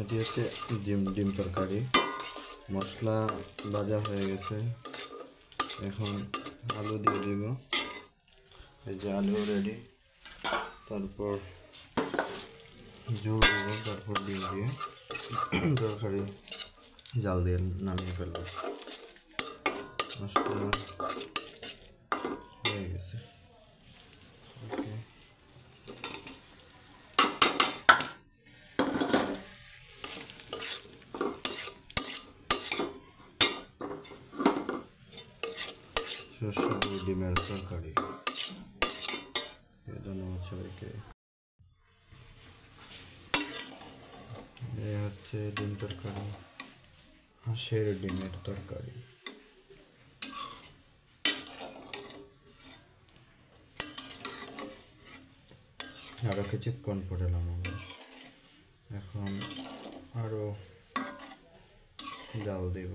এটি হচ্ছে ডিম তরকারি। মশলা ভাজা হয়ে গেছে, এখন আলু দিয়ে দেব। এই যে আলু রেডি। তারপর ঝোল দেবো, তারপর ডিম দিয়ে তরকারি জাল দিয়ে নামিয়ে ফেলবো। মশলা হয়ে গেছে। ওকে, সুস্বাদু ডিমের তরকারি। ধন্যবাদ সবাইকে। এই হচ্ছে ডিম তরকারি, হাঁসের ডিমের তরকারি। আরও কিছুক্ষণ পরে নামাবো। এখন আরও জাল দেব।